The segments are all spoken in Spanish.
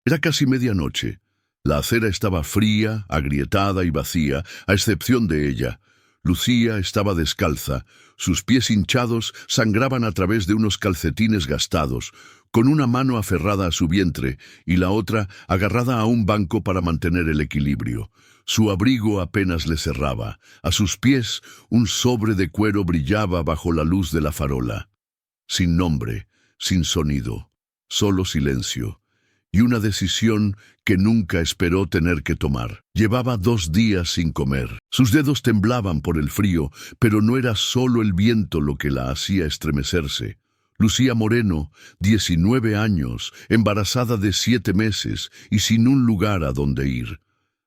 Era casi medianoche. La acera estaba fría, agrietada y vacía, a excepción de ella. Lucía estaba descalza. Sus pies hinchados sangraban a través de unos calcetines gastados, con una mano aferrada a su vientre y la otra agarrada a un banco para mantener el equilibrio. Su abrigo apenas le cerraba. A sus pies, un sobre de cuero brillaba bajo la luz de la farola. Sin nombre, sin sonido, solo silencio. Y una decisión que nunca esperó tener que tomar. Llevaba 2 días sin comer. Sus dedos temblaban por el frío, pero no era solo el viento lo que la hacía estremecerse. Lucía Moreno, 19 años, embarazada de 7 meses y sin un lugar a donde ir.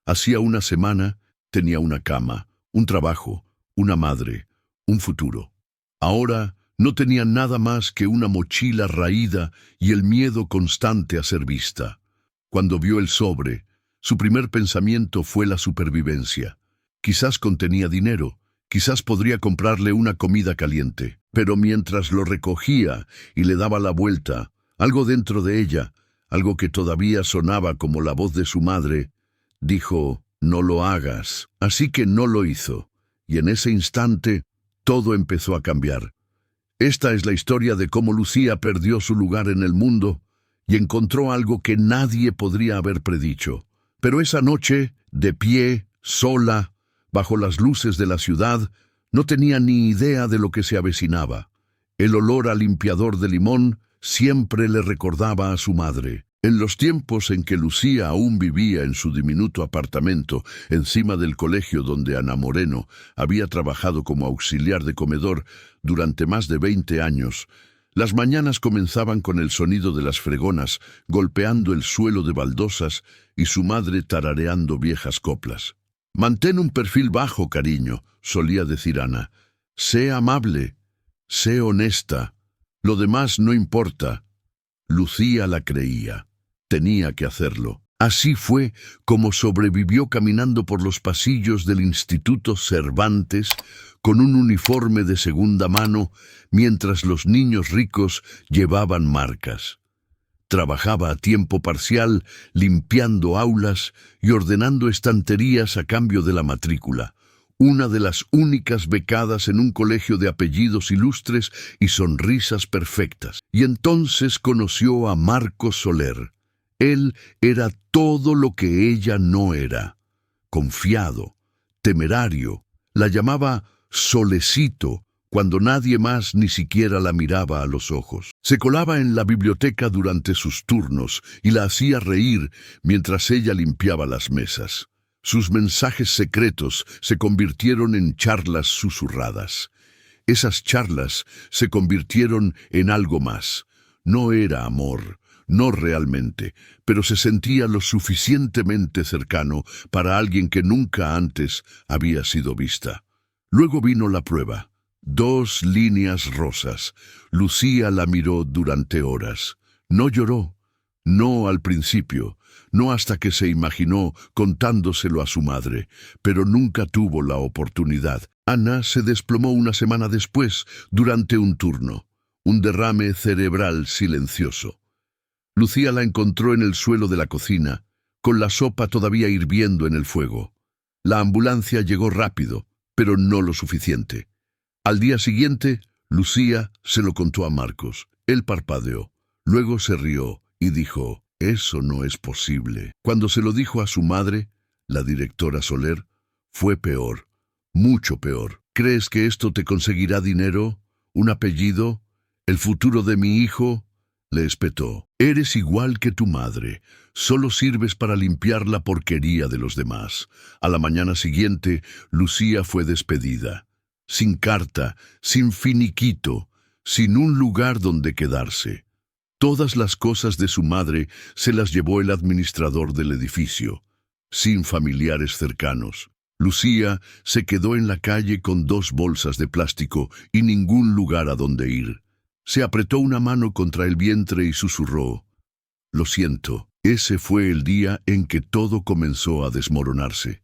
Hacía una semana tenía una cama, un trabajo, una madre, un futuro. Ahora no tenía nada más que una mochila raída y el miedo constante a ser vista. Cuando vio el sobre, su primer pensamiento fue la supervivencia. Quizás contenía dinero, quizás podría comprarle una comida caliente. Pero mientras lo recogía y le daba la vuelta, algo dentro de ella, algo que todavía sonaba como la voz de su madre, dijo: «No lo hagas». Así que no lo hizo, y en ese instante todo empezó a cambiar. Esta es la historia de cómo Lucía perdió su lugar en el mundo y encontró algo que nadie podría haber predicho. Pero esa noche, de pie, sola, bajo las luces de la ciudad, no tenía ni idea de lo que se avecinaba. El olor a limpiador de limón siempre le recordaba a su madre. En los tiempos en que Lucía aún vivía en su diminuto apartamento encima del colegio donde Ana Moreno había trabajado como auxiliar de comedor durante más de 20 años, las mañanas comenzaban con el sonido de las fregonas golpeando el suelo de baldosas y su madre tarareando viejas coplas. «Mantén un perfil bajo, cariño», solía decir Ana. «Sé amable, sé honesta, lo demás no importa». Lucía la creía. Tenía que hacerlo. Así fue como sobrevivió caminando por los pasillos del Instituto Cervantes con un uniforme de segunda mano, mientras los niños ricos llevaban marcas. Trabajaba a tiempo parcial, limpiando aulas y ordenando estanterías a cambio de la matrícula. Una de las únicas becadas en un colegio de apellidos ilustres y sonrisas perfectas. Y entonces conoció a Marcos Soler. Él era todo lo que ella no era. Confiado, temerario, la llamaba Solecito cuando nadie más ni siquiera la miraba a los ojos. Se colaba en la biblioteca durante sus turnos y la hacía reír mientras ella limpiaba las mesas. Sus mensajes secretos se convirtieron en charlas susurradas. Esas charlas se convirtieron en algo más. No era amor, no realmente, pero se sentía lo suficientemente cercano para alguien que nunca antes había sido vista. Luego vino la prueba. 2 líneas rosas. Lucía la miró durante horas. No lloró. No al principio, no hasta que se imaginó contándoselo a su madre, pero nunca tuvo la oportunidad. Ana se desplomó una semana después, durante un turno. Un derrame cerebral silencioso. Lucía la encontró en el suelo de la cocina, con la sopa todavía hirviendo en el fuego. La ambulancia llegó rápido, pero no lo suficiente. Al día siguiente, Lucía se lo contó a Marcos. Él parpadeó, luego se rió y dijo: «Eso no es posible». Cuando se lo dijo a su madre, la directora Soler, fue peor, mucho peor. «¿Crees que esto te conseguirá dinero? ¿Un apellido? ¿El futuro de mi hijo?», le espetó. «Eres igual que tu madre, solo sirves para limpiar la porquería de los demás». A la mañana siguiente, Lucía fue despedida. Sin carta, sin finiquito, sin un lugar donde quedarse. Todas las cosas de su madre se las llevó el administrador del edificio, sin familiares cercanos. Lucía se quedó en la calle con 2 bolsas de plástico y ningún lugar a donde ir. Se apretó una mano contra el vientre y susurró: «Lo siento». Ese fue el día en que todo comenzó a desmoronarse.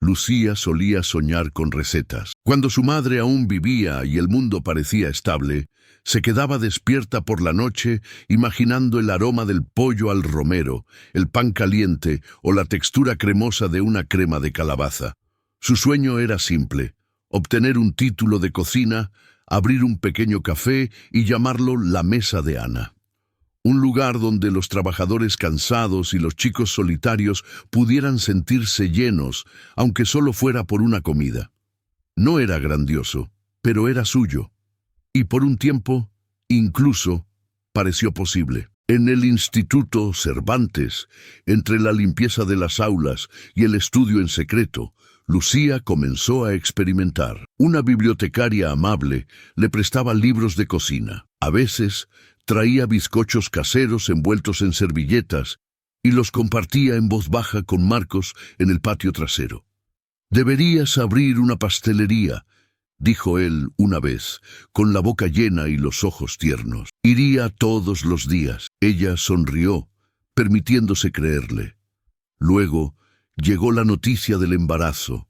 Lucía solía soñar con recetas. Cuando su madre aún vivía y el mundo parecía estable, Se quedaba despierta por la noche, imaginando el aroma del pollo al romero, el pan caliente o la textura cremosa de una crema de calabaza. Su sueño era simple: obtener un título de cocina, abrir un pequeño café y llamarlo la Mesa de Ana. Un lugar donde los trabajadores cansados y los chicos solitarios pudieran sentirse llenos, aunque solo fuera por una comida. No era grandioso, pero era suyo. Y por un tiempo, incluso, pareció posible. En el Instituto Cervantes, entre la limpieza de las aulas y el estudio en secreto, Lucía comenzó a experimentar. Una bibliotecaria amable le prestaba libros de cocina. A veces, traía bizcochos caseros envueltos en servilletas y los compartía en voz baja con Marcos en el patio trasero. «Deberías abrir una pastelería», dijo él una vez, con la boca llena y los ojos tiernos. «Iría todos los días». Ella sonrió, permitiéndose creerle. Luego llegó la noticia del embarazo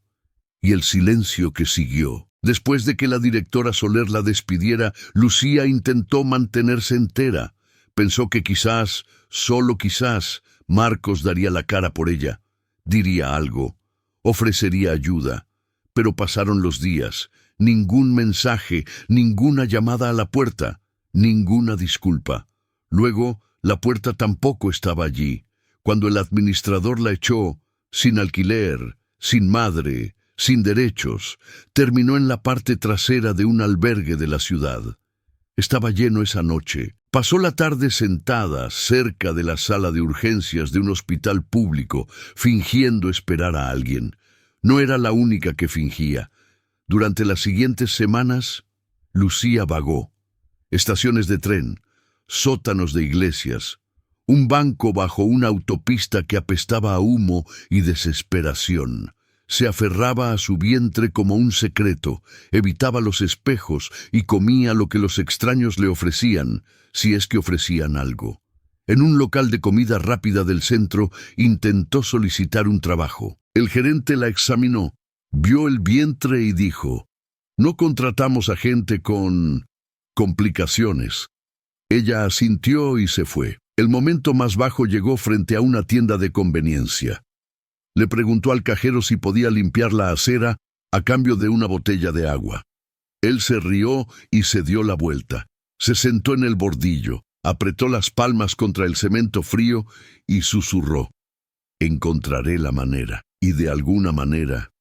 y el silencio que siguió. Después de que la directora Soler la despidiera, Lucía intentó mantenerse entera. Pensó que quizás, solo quizás, Marcos daría la cara por ella, diría algo, ofrecería ayuda. Pero pasaron los días, ningún mensaje, ninguna llamada a la puerta, ninguna disculpa. Luego, la puerta tampoco estaba allí. Cuando el administrador la echó, sin alquiler, sin madre, sin derechos, terminó en la parte trasera de un albergue de la ciudad. Estaba lleno esa noche. Pasó la tarde sentada cerca de la sala de urgencias de un hospital público, fingiendo esperar a alguien. No era la única que fingía. Durante las siguientes semanas, Lucía vagó. Estaciones de tren, sótanos de iglesias, un banco bajo una autopista que apestaba a humo y desesperación. Se aferraba a su vientre como un secreto, evitaba los espejos y comía lo que los extraños le ofrecían, si es que ofrecían algo. En un local de comida rápida del centro intentó solicitar un trabajo. El gerente la examinó, vio el vientre y dijo: «No contratamos a gente con complicaciones». Ella asintió y se fue. El momento más bajo llegó frente a una tienda de conveniencia. Le preguntó al cajero si podía limpiar la acera a cambio de una botella de agua. Él se rió y se dio la vuelta. Se sentó en el bordillo, apretó las palmas contra el cemento frío y susurró: «Encontraré la manera». Y de alguna manera,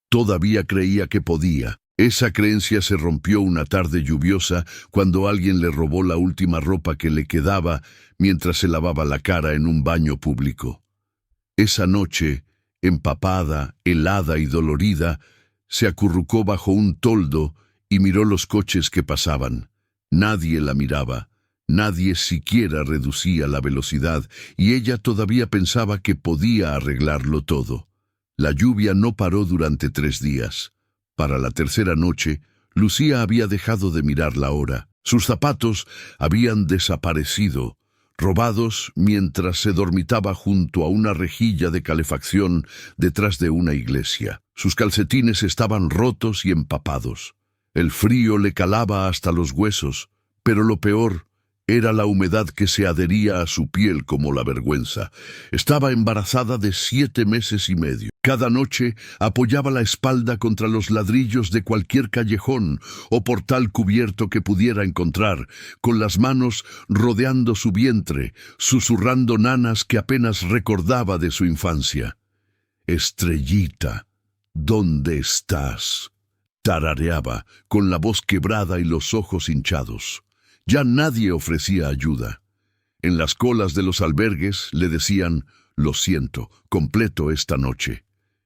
todavía creía que podía. Esa creencia se rompió una tarde lluviosa cuando alguien le robó la última ropa que le quedaba mientras se lavaba la cara en un baño público. Esa noche, empapada, helada y dolorida, se acurrucó bajo un toldo y miró los coches que pasaban. Nadie la miraba, nadie siquiera reducía la velocidad, y ella todavía pensaba que podía arreglarlo todo. La lluvia no paró durante 3 días. Para la tercera noche, Lucía había dejado de mirar la hora. Sus zapatos habían desaparecido, robados mientras se dormitaba junto a una rejilla de calefacción detrás de una iglesia. Sus calcetines estaban rotos y empapados. El frío le calaba hasta los huesos, pero lo peor era la humedad que se adhería a su piel como la vergüenza. Estaba embarazada de 7 meses y medio. Cada noche apoyaba la espalda contra los ladrillos de cualquier callejón o portal cubierto que pudiera encontrar, con las manos rodeando su vientre, susurrando nanas que apenas recordaba de su infancia. «Estrellita, ¿dónde estás?», tarareaba, con la voz quebrada y los ojos hinchados. Ya nadie ofrecía ayuda. En las colas de los albergues le decían: «Lo siento, completo esta noche».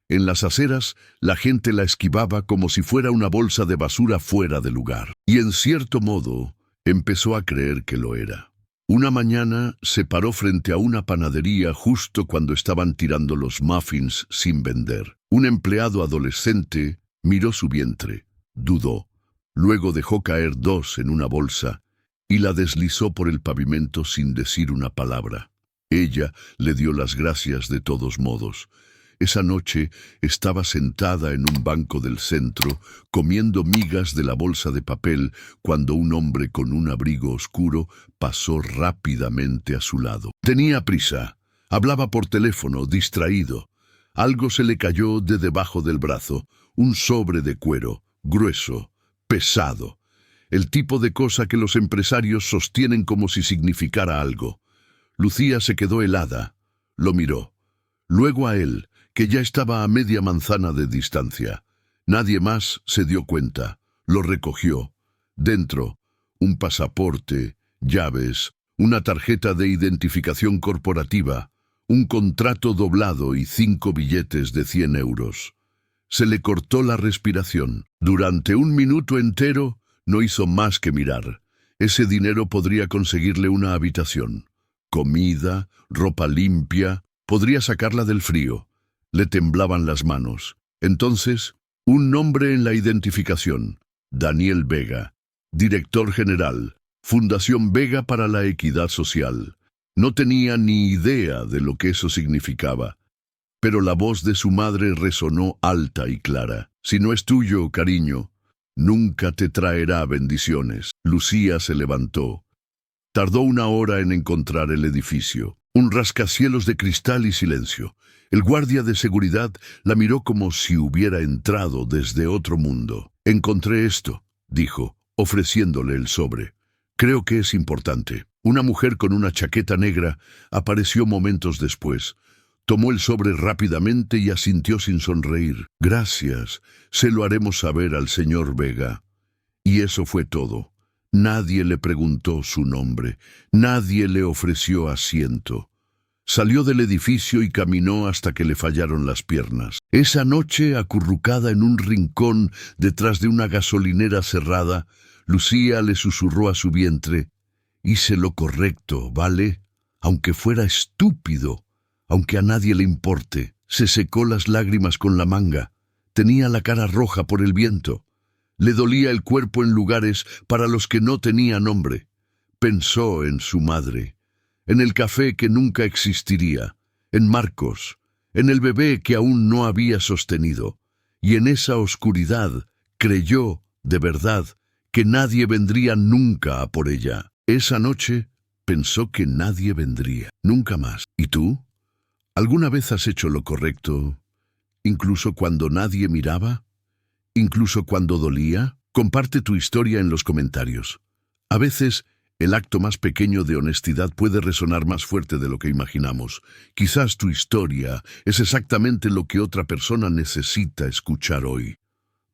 En las aceras, la gente la esquivaba como si fuera una bolsa de basura fuera de lugar. Y en cierto modo, empezó a creer que lo era. Una mañana se paró frente a una panadería justo cuando estaban tirando los muffins sin vender. Un empleado adolescente miró su vientre, dudó, luego dejó caer 2 en una bolsa y la deslizó por el pavimento sin decir una palabra. Ella le dio las gracias de todos modos. Esa noche estaba sentada en un banco del centro, comiendo migas de la bolsa de papel, cuando un hombre con un abrigo oscuro pasó rápidamente a su lado. Tenía prisa. Hablaba por teléfono, distraído. Algo se le cayó de debajo del brazo, un sobre de cuero, grueso, pesado. El tipo de cosa que los empresarios sostienen como si significara algo. Lucía se quedó helada. Lo miró. Luego a él, que ya estaba a media manzana de distancia. Nadie más se dio cuenta. Lo recogió. Dentro, un pasaporte, llaves, una tarjeta de identificación corporativa, un contrato doblado y 5 billetes de 100 euros. Se le cortó la respiración. Durante un minuto entero no hizo más que mirar. Ese dinero podría conseguirle una habitación, comida, ropa limpia, podría sacarla del frío. Le temblaban las manos. Entonces, un nombre en la identificación. Daniel Vega, director general, Fundación Vega para la Equidad Social. No tenía ni idea de lo que eso significaba, pero la voz de su madre resonó alta y clara. Si no es tuyo, cariño, nunca te traerá bendiciones. Lucía se levantó. Tardó 1 hora en encontrar el edificio. Un rascacielos de cristal y silencio. El guardia de seguridad la miró como si hubiera entrado desde otro mundo. Encontré esto, dijo, ofreciéndole el sobre. Creo que es importante. Una mujer con una chaqueta negra apareció momentos después. Tomó el sobre rápidamente y asintió sin sonreír. Gracias, se lo haremos saber al señor Vega. Y eso fue todo. Nadie le preguntó su nombre. Nadie le ofreció asiento. Salió del edificio y caminó hasta que le fallaron las piernas. Esa noche, acurrucada en un rincón detrás de una gasolinera cerrada, Lucía le susurró a su vientre: hice lo correcto, ¿vale? Aunque fuera estúpido, aunque a nadie le importe. Se secó las lágrimas con la manga. Tenía la cara roja por el viento. Le dolía el cuerpo en lugares para los que no tenía nombre. Pensó en su madre, en el café que nunca existiría, en Marcos, en el bebé que aún no había sostenido. Y en esa oscuridad creyó, de verdad, que nadie vendría nunca a por ella. Esa noche pensó que nadie vendría, nunca más. ¿Y tú? ¿Alguna vez has hecho lo correcto, incluso cuando nadie miraba? ¿Incluso cuando dolía? Comparte tu historia en los comentarios. A veces, el acto más pequeño de honestidad puede resonar más fuerte de lo que imaginamos. Quizás tu historia es exactamente lo que otra persona necesita escuchar hoy.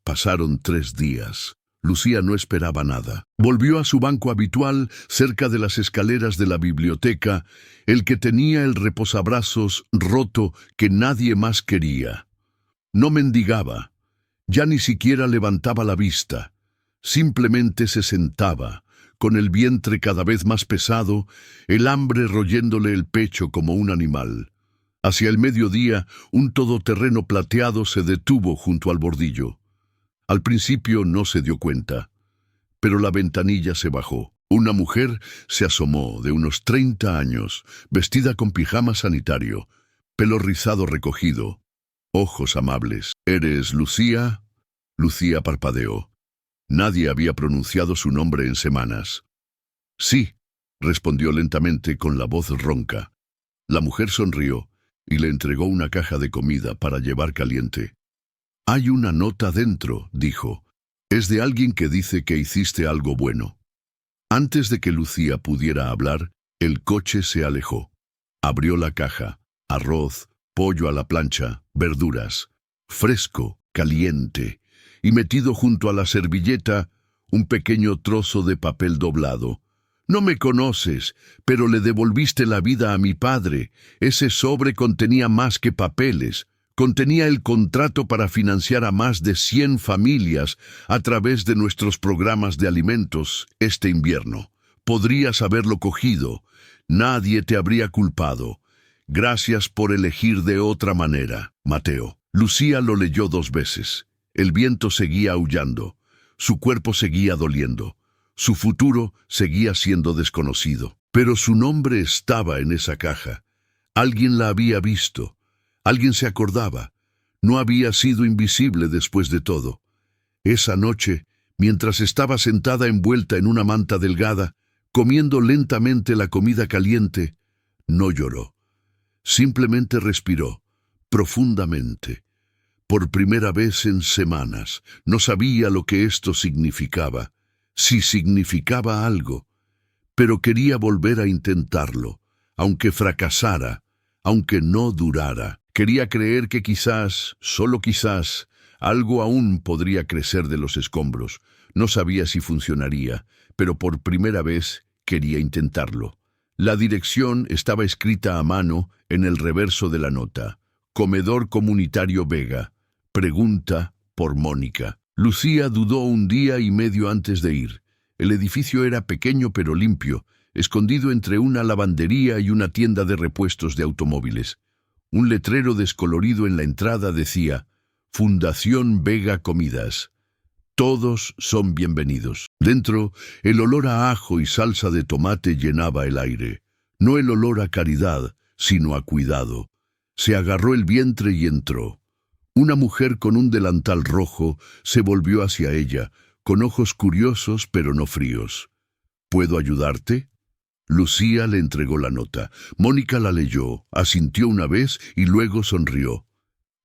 Pasaron 3 días. Lucía no esperaba nada. Volvió a su banco habitual, cerca de las escaleras de la biblioteca, el que tenía el reposabrazos roto que nadie más quería. No mendigaba. Ya ni siquiera levantaba la vista. Simplemente se sentaba, con el vientre cada vez más pesado, el hambre royéndole el pecho como un animal. Hacia el mediodía, un todoterreno plateado se detuvo junto al bordillo. Al principio no se dio cuenta, pero la ventanilla se bajó. Una mujer se asomó, de unos 30 años, vestida con pijama sanitario, pelo rizado recogido, ojos amables. ¿Eres Lucía? Lucía parpadeó. Nadie había pronunciado su nombre en semanas. Sí, respondió lentamente con la voz ronca. La mujer sonrió y le entregó una caja de comida para llevar caliente. Hay una nota dentro, dijo. Es de alguien que dice que hiciste algo bueno. Antes de que Lucía pudiera hablar, el coche se alejó. Abrió la caja. Arroz, pollo a la plancha, verduras. Fresco, caliente. Y metido junto a la servilleta, un pequeño trozo de papel doblado. No me conoces, pero le devolviste la vida a mi padre. Ese sobre contenía más que papeles. Contenía el contrato para financiar a más de 100 familias a través de nuestros programas de alimentos este invierno. Podrías haberlo cogido. Nadie te habría culpado. Gracias por elegir de otra manera, Mateo. Lucía lo leyó 2 veces. El viento seguía aullando. Su cuerpo seguía doliendo. Su futuro seguía siendo desconocido. Pero su nombre estaba en esa caja. Alguien la había visto. Alguien se acordaba. No había sido invisible después de todo. Esa noche, mientras estaba sentada envuelta en una manta delgada, comiendo lentamente la comida caliente, no lloró. Simplemente respiró, profundamente. Por primera vez en semanas, no sabía lo que esto significaba, si significaba algo, pero quería volver a intentarlo, aunque fracasara, aunque no durara. Quería creer que quizás, solo quizás, algo aún podría crecer de los escombros. No sabía si funcionaría, pero por primera vez quería intentarlo. La dirección estaba escrita a mano en el reverso de la nota. Comedor Comunitario Vega. Pregunta por Mónica. Lucía dudó un día y medio antes de ir. El edificio era pequeño pero limpio, escondido entre una lavandería y una tienda de repuestos de automóviles. Un letrero descolorido en la entrada decía: Fundación Vega Comidas. Todos son bienvenidos. Dentro, el olor a ajo y salsa de tomate llenaba el aire. No el olor a caridad, sino a cuidado. Se agarró el vientre y entró. Una mujer con un delantal rojo se volvió hacia ella, con ojos curiosos pero no fríos. ¿Puedo ayudarte? Lucía le entregó la nota. Mónica la leyó, asintió una vez y luego sonrió.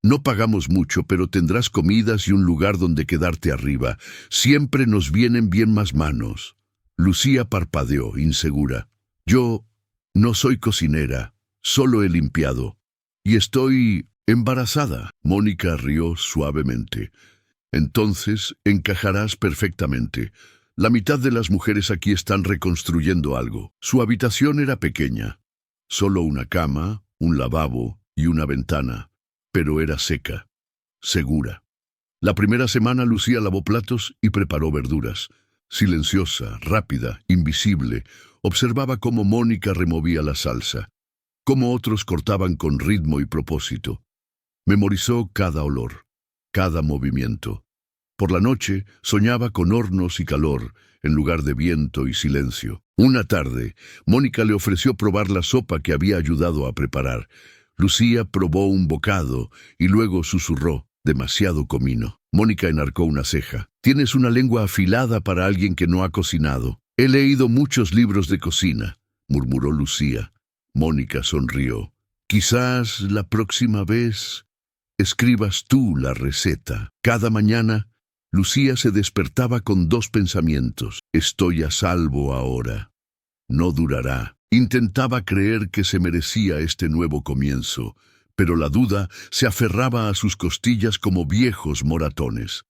No pagamos mucho, pero tendrás comidas y un lugar donde quedarte arriba. Siempre nos vienen bien más manos. Lucía parpadeó, insegura. Yo no soy cocinera, solo he limpiado. Y estoy embarazada. Mónica rió suavemente. Entonces encajarás perfectamente. La mitad de las mujeres aquí están reconstruyendo algo. Su habitación era pequeña. Solo una cama, un lavabo y una ventana. Pero era seca, segura. La primera semana Lucía lavó platos y preparó verduras. Silenciosa, rápida, invisible, observaba cómo Mónica removía la salsa, cómo otros cortaban con ritmo y propósito. Memorizó cada olor, cada movimiento. Por la noche soñaba con hornos y calor, en lugar de viento y silencio. Una tarde, Mónica le ofreció probar la sopa que había ayudado a preparar. Lucía probó un bocado y luego susurró: demasiado comino. Mónica enarcó una ceja. Tienes una lengua afilada para alguien que no ha cocinado. He leído muchos libros de cocina, murmuró Lucía. Mónica sonrió. Quizás la próxima vez escribas tú la receta. Cada mañana, Lucía se despertaba con dos pensamientos. Estoy a salvo ahora. No durará. Intentaba creer que se merecía este nuevo comienzo, pero la duda se aferraba a sus costillas como viejos moratones.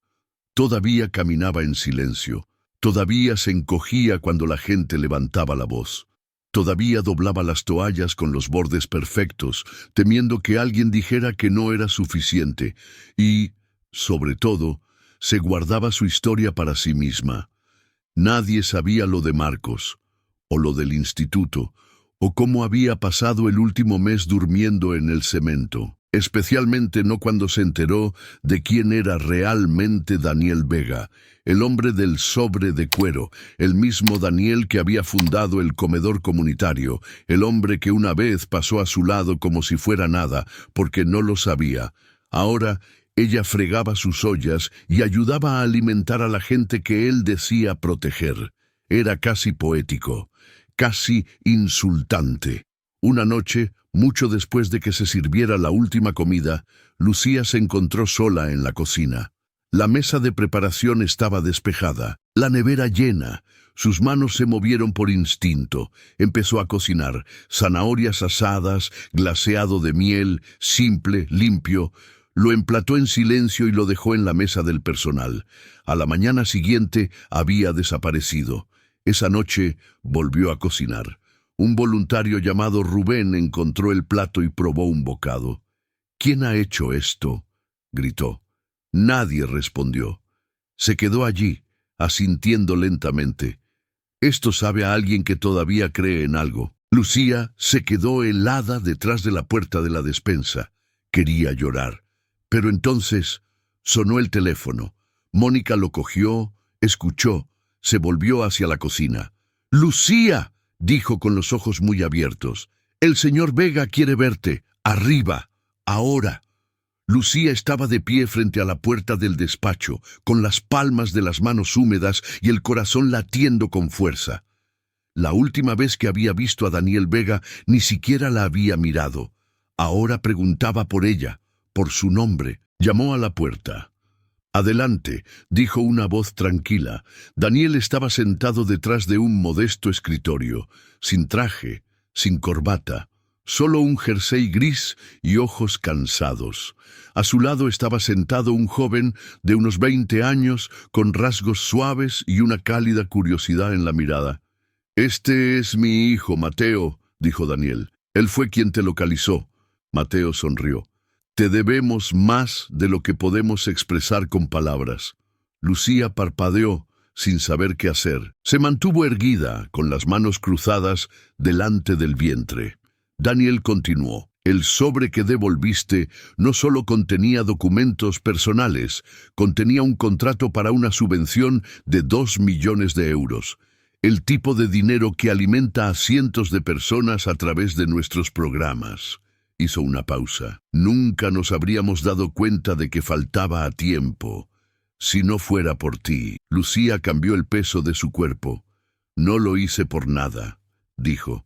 Todavía caminaba en silencio, todavía se encogía cuando la gente levantaba la voz, todavía doblaba las toallas con los bordes perfectos, temiendo que alguien dijera que no era suficiente, y, sobre todo, se guardaba su historia para sí misma. Nadie sabía lo de Marcos, o lo del instituto, o cómo había pasado el último mes durmiendo en el cemento, especialmente no cuando se enteró de quién era realmente Daniel Vega, el hombre del sobre de cuero, el mismo Daniel que había fundado el comedor comunitario, el hombre que una vez pasó a su lado como si fuera nada, porque no lo sabía. Ahora ella fregaba sus ollas y ayudaba a alimentar a la gente que él decía proteger. Era casi poético. Casi insultante. Una noche, mucho después de que se sirviera la última comida, Lucía se encontró sola en la cocina. La mesa de preparación estaba despejada, la nevera llena. Sus manos se movieron por instinto. Empezó a cocinar zanahorias asadas, glaseado de miel, simple, limpio. Lo emplató en silencio y lo dejó en la mesa del personal. A la mañana siguiente había desaparecido. Esa noche volvió a cocinar. Un voluntario llamado Rubén encontró el plato y probó un bocado. ¿Quién ha hecho esto?, gritó. Nadie respondió. Se quedó allí, asintiendo lentamente. Esto sabe a alguien que todavía cree en algo. Lucía se quedó helada detrás de la puerta de la despensa. Quería llorar. Pero entonces sonó el teléfono. Mónica lo cogió, escuchó. Se volvió hacia la cocina. «¡Lucía!», dijo con los ojos muy abiertos. «El señor Vega quiere verte. Arriba, Ahora. Lucía estaba de pie frente a la puerta del despacho, con las palmas de las manos húmedas y el corazón latiendo con fuerza. La última vez que había visto a Daniel Vega, ni siquiera la había mirado. Ahora preguntaba por ella, por su nombre. Llamó a la puerta. «Adelante», dijo una voz tranquila. Daniel estaba sentado detrás de un modesto escritorio, sin traje, sin corbata. Solo un jersey gris y ojos cansados. A su lado estaba sentado un joven de unos 20 años, con rasgos suaves y una cálida curiosidad en la mirada. «Este es mi hijo, Mateo», dijo Daniel. «Él fue quien te localizó». Mateo sonrió. «Te debemos más de lo que podemos expresar con palabras». Lucía parpadeó, sin saber qué hacer. Se mantuvo erguida, con las manos cruzadas, delante del vientre. Daniel continuó. «El sobre que devolviste no solo contenía documentos personales, contenía un contrato para una subvención de 2 millones de euros. El tipo de dinero que alimenta a cientos de personas a través de nuestros programas». Hizo una pausa. «Nunca nos habríamos dado cuenta de que faltaba a tiempo. Si no fuera por ti». Lucía cambió el peso de su cuerpo. «No lo hice por nada», dijo.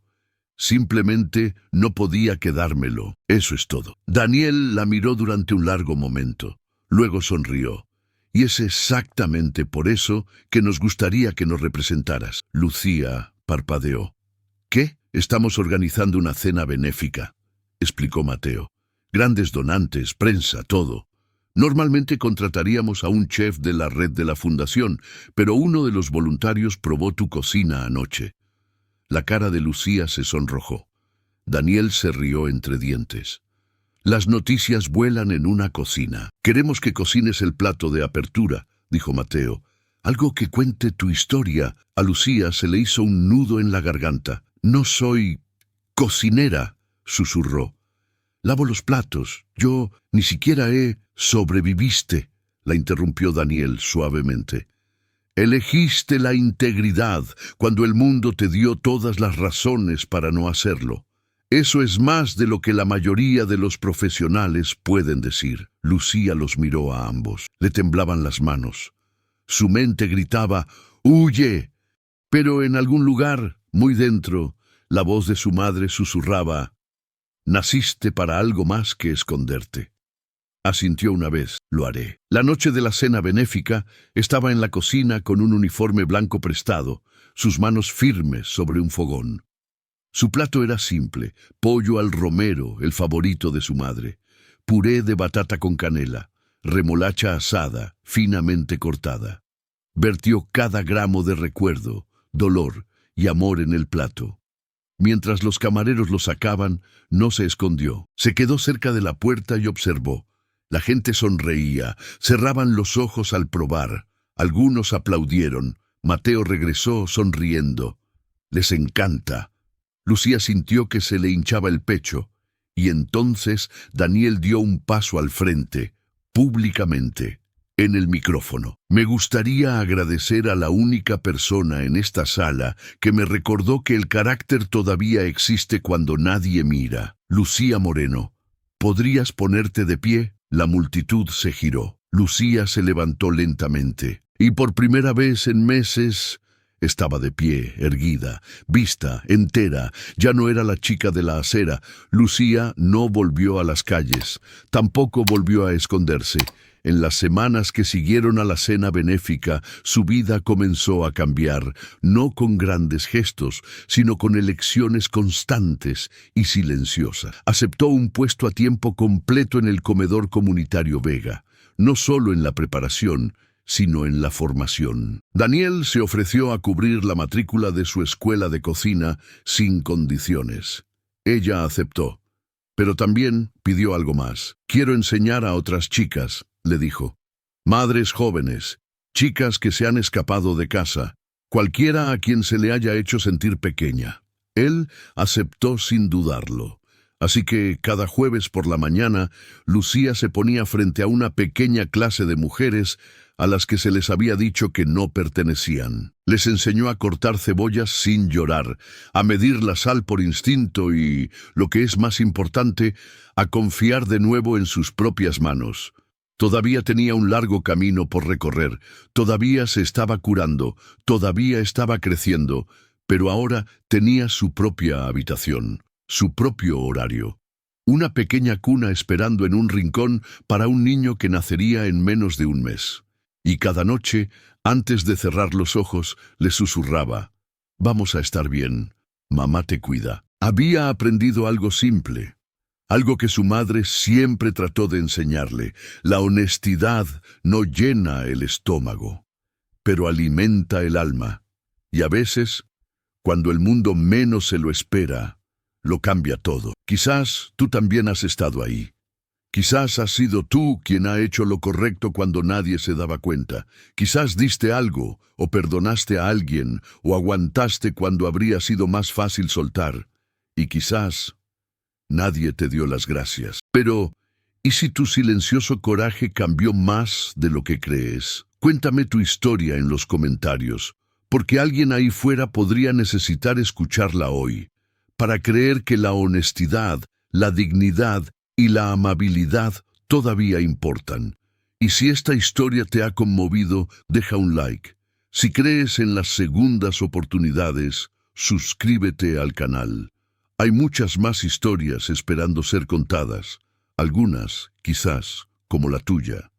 «Simplemente no podía quedármelo. Eso es todo». Daniel la miró durante un largo momento. Luego sonrió. «Y es exactamente por eso que nos gustaría que nos representaras». Lucía parpadeó. «¿Qué? Estamos organizando una cena benéfica», explicó Mateo. «Grandes donantes, prensa, todo. Normalmente contrataríamos a un chef de la red de la fundación, pero uno de los voluntarios probó tu cocina anoche». La cara de Lucía se sonrojó. Daniel se rió entre dientes. «Las noticias vuelan en una cocina. Queremos que cocines el plato de apertura», dijo Mateo. «Algo que cuente tu historia». A Lucía se le hizo un nudo en la garganta. «No soy cocinera», susurró. «Lavo los platos. Yo ni siquiera he...» «Sobreviviste», la interrumpió Daniel suavemente. «Elegiste la integridad cuando el mundo te dio todas las razones para no hacerlo. Eso es más de lo que la mayoría de los profesionales pueden decir». Lucía los miró a ambos. Le temblaban las manos. Su mente gritaba, «¡Huye!». Pero en algún lugar, muy dentro, la voz de su madre susurraba, «Naciste para algo más que esconderte». Asintió una vez. «Lo haré». La noche de la cena benéfica estaba en la cocina con un uniforme blanco prestado, sus manos firmes sobre un fogón. Su plato era simple: pollo al romero, el favorito de su madre, puré de batata con canela, remolacha asada, finamente cortada. Vertió cada gramo de recuerdo, dolor y amor en el plato. Mientras los camareros lo sacaban, no se escondió. Se quedó cerca de la puerta y observó. La gente sonreía, cerraban los ojos al probar. Algunos aplaudieron. Mateo regresó sonriendo. «Les encanta». Lucía sintió que se le hinchaba el pecho, y entonces Daniel dio un paso al frente, públicamente, en el micrófono. «Me gustaría agradecer a la única persona en esta sala que me recordó que el carácter todavía existe cuando nadie mira. Lucía Moreno, ¿podrías ponerte de pie?». La multitud se giró. Lucía se levantó lentamente, y por primera vez en meses estaba de pie, erguida, vista, entera. Ya no era la chica de la acera. Lucía no volvió a las calles, tampoco volvió a esconderse. En las semanas que siguieron a la cena benéfica, su vida comenzó a cambiar, no con grandes gestos, sino con elecciones constantes y silenciosas. Aceptó un puesto a tiempo completo en el comedor comunitario Vega, no solo en la preparación, sino en la formación. Daniel se ofreció a cubrir la matrícula de su escuela de cocina sin condiciones. Ella aceptó, pero también pidió algo más. «Quiero enseñar a otras chicas», le dijo. «Madres jóvenes, chicas que se han escapado de casa, cualquiera a quien se le haya hecho sentir pequeña». Él aceptó sin dudarlo. Así que cada jueves por la mañana, Lucía se ponía frente a una pequeña clase de mujeres a las que se les había dicho que no pertenecían. Les enseñó a cortar cebollas sin llorar, a medir la sal por instinto y, lo que es más importante, a confiar de nuevo en sus propias manos. Todavía tenía un largo camino por recorrer, todavía se estaba curando, todavía estaba creciendo, pero ahora tenía su propia habitación, su propio horario. Una pequeña cuna esperando en un rincón para un niño que nacería en menos de un mes. Y cada noche, antes de cerrar los ojos, le susurraba: «Vamos a estar bien, mamá te cuida». Había aprendido algo simple, algo que su madre siempre trató de enseñarle: la honestidad no llena el estómago, pero alimenta el alma. Y a veces, cuando el mundo menos se lo espera, lo cambia todo. Quizás tú también has estado ahí. Quizás has sido tú quien ha hecho lo correcto cuando nadie se daba cuenta. Quizás diste algo, o perdonaste a alguien, o aguantaste cuando habría sido más fácil soltar. Y quizás nadie te dio las gracias. Pero, ¿y si tu silencioso coraje cambió más de lo que crees? Cuéntame tu historia en los comentarios, porque alguien ahí fuera podría necesitar escucharla hoy, para creer que la honestidad, la dignidad y la amabilidad todavía importan. Y si esta historia te ha conmovido, deja un like. Si crees en las segundas oportunidades, suscríbete al canal. Hay muchas más historias esperando ser contadas, algunas, quizás, como la tuya.